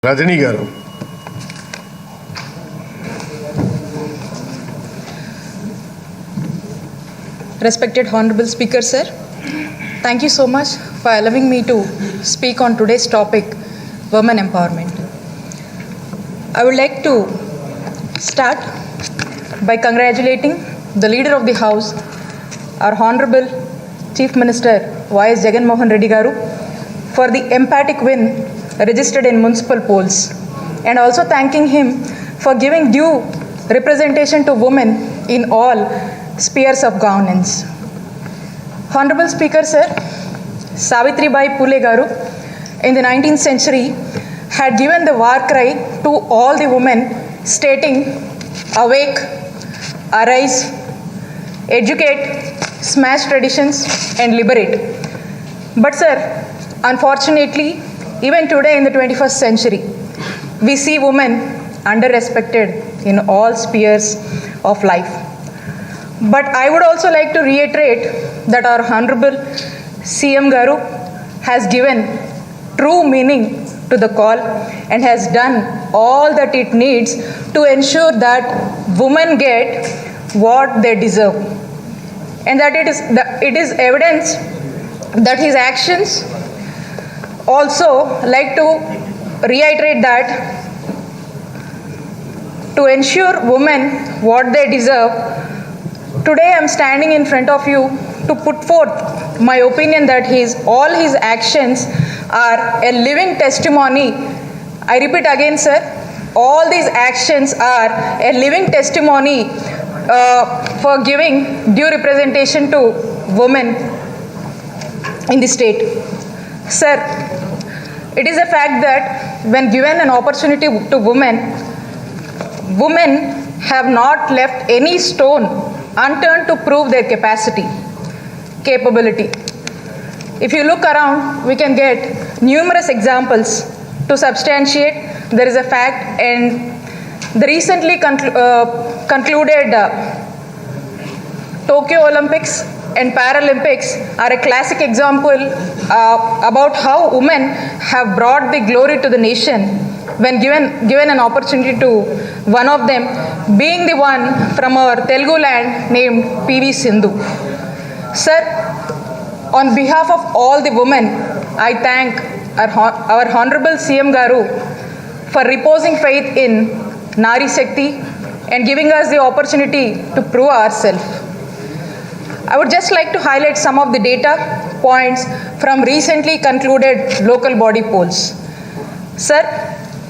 రజనీ గారు. Respected Honorable Speaker, sir, thank you so much for allowing me to speak on today's topic, women empowerment. I would like to start by congratulating the Leader of the House, our Honorable Chief Minister Y.S. Jagan Mohan Reddy Garu, for the emphatic win registered in municipal polls, and also thanking him for giving due representation to women in all spheres of governance. Honorable Speaker, sir, Savitribai Phule Garu in the 19th century had given the war cry to all the women, stating, "Awake, arise, educate, smash traditions and liberate." But sir, unfortunately, even today in the 21st century, we see women under-respected in all spheres of life. But I would also like to reiterate that our Honorable CM Garu has given true meaning to the call and has done all that it needs to ensure that women get what they deserve. And that it is evidence that his actions also like to reiterate that to ensure women what they deserve. Today I am standing in front of you to put forth my opinion that all his actions are a living testimony. I repeat again, sir, all these actions are a living testimony for giving due representation to women in the state. Sir, it is a fact that when given an opportunity to women have not left any stone unturned to prove their capability. If you look around, we can get numerous examples to substantiate there is a fact, and the recently concluded Tokyo Olympics and Paralympics are a classic example about how women have brought the glory to the nation when given an opportunity to one of them being the one from our Telugu land named P.V. Sindhu. Sir, on behalf of all the women, I thank our Honorable CM Garu for reposing faith in Nari Shakti and giving us the opportunity to prove ourselves. I would just like to highlight some of the data points from recently concluded local body polls. Sir,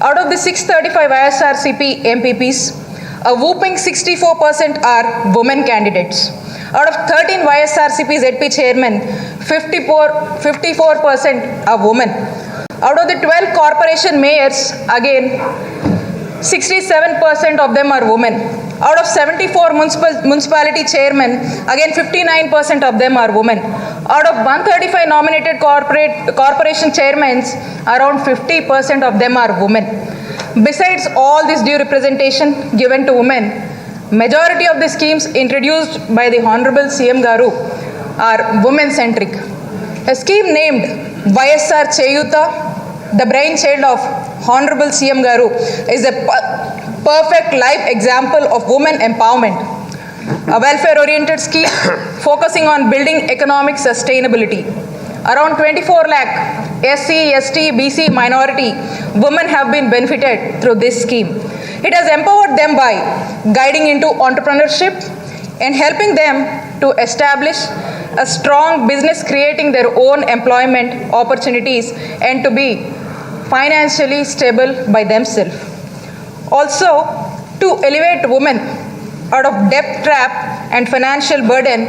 out of the 635 ISRCP MPPs, a whooping 64% are women candidates. Out of 13 YSRCP ZP chairmen, 54% are women. Out of the 12 corporation mayors, again, 67% of them are women. Out of 74 municipality chairmen, again 59% of them are women. Out of 135 nominated corporation chairmen, around 50% of them are women. Besides all this due representation given to women, majority of the schemes introduced by the Honorable CM Garu are women-centric. A scheme named YSR Cheyuta, the brainchild of Honorable CM Garu, is a perfect live example of women empowerment. A welfare-oriented scheme focusing on building economic sustainability. Around 24 lakh SC, ST, BC minority women have been benefited through this scheme. It has empowered them by guiding into entrepreneurship and helping them to establish a strong business, creating their own employment opportunities and to be financially stable by themselves. Also, to elevate women out of debt trap and financial burden,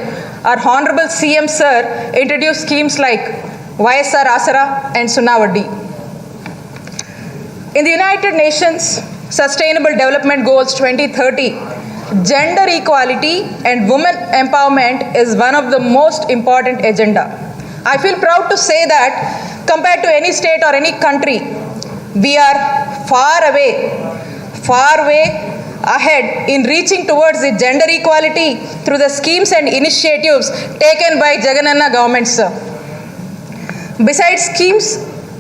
our Honorable CM Sir introduced schemes like YSR Asara and Sunavadi. In the United Nations Sustainable Development Goals 2030, gender equality and women empowerment is one of the most important agenda. I feel proud to say that compared to any state or any country, we are far way ahead in reaching towards the gender equality through the schemes and initiatives taken by Jagananna government, sir. Besides schemes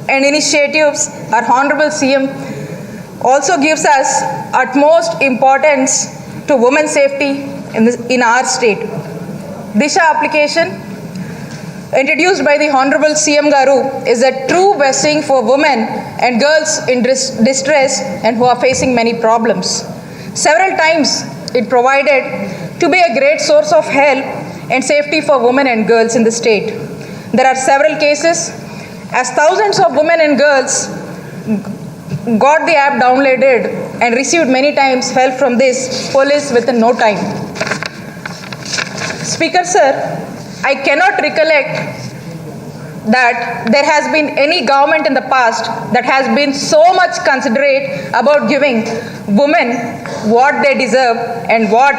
and initiatives, our Honorable CM also gives us utmost importance to women's safety in our state. Disha application, introduced by the Honorable CM Garu, is a true blessing for women and girls in distress and who are facing many problems. Several times it provided to be a great source of help and safety for women and girls in the state. There are several cases as thousands of women and girls got the app downloaded and received many times help from this police within no time. Speaker sir, I cannot recollect that there has been any government in the past that has been so much considerate about giving women what they deserve and what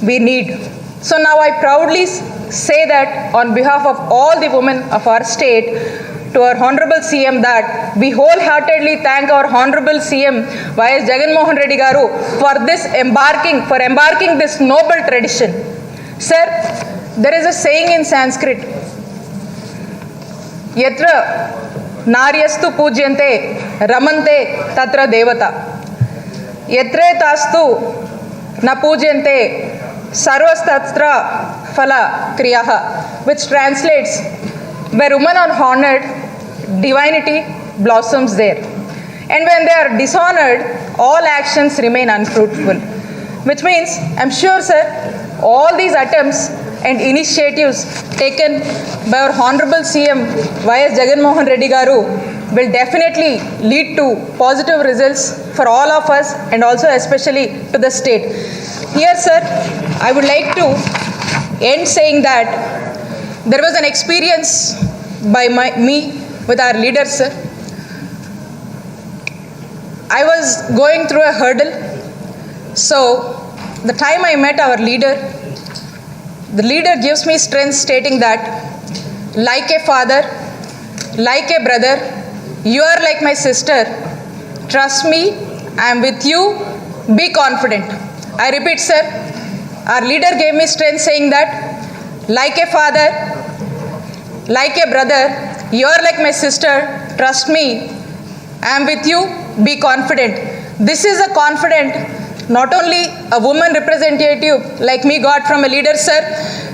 we need. So now I proudly say that on behalf of all the women of our state, to our Honorable CM, that we wholeheartedly thank our Honorable CM Y.S. Jagan Mohan Reddy Garu for embarking this noble tradition. Sir, there is a saying in Sanskrit, Yatra Naryastu Pujyante Ramante Tatra Devata. Yatre Tastu Na Pujyante Sarvastatra Phala Kriyaha, which translates, where women are honored, divinity blossoms there. And when they are dishonored, all actions remain unfruitful. Which means, I'm sure, sir, all these attempts and initiatives taken by our Honorable CM Y.S. Jagan Mohan Reddy Garu will definitely lead to positive results for all of us and also especially to the state. Here, sir, I would like to end saying that there was an experience by me with our leader, sir. I was going through a hurdle. So the time I met our leader, the leader gives me strength stating that, like a father, like a brother, you are like my sister. Trust me, I am with you. Be confident. I repeat, sir, our leader gave me strength saying that, like a father, like a brother, you are like my sister. Trust me, I am with you. Be confident. This is a confident not only a woman representative like me got from a leader, sir.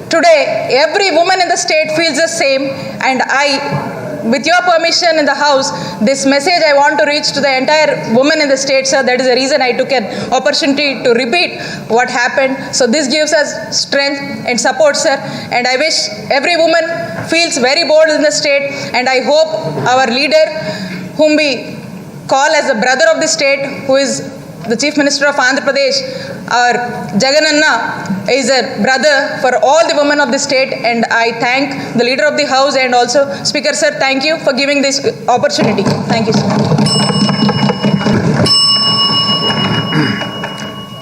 Today, every woman in the state feels the same, and with your permission in the house, this message I want to reach to the entire women in the state, sir. That is the reason I took an opportunity to repeat what happened. So this gives us strength and support, sir. And I wish every woman feels very bold in the state. And I hope our leader, whom we call as the brother of the state, who is the Chief Minister of Andhra Pradesh, our Jagananna, is a brother for all the women of the state, and I thank the Leader of the House and also Speaker, sir. Thank you for giving this opportunity. Thank you, sir.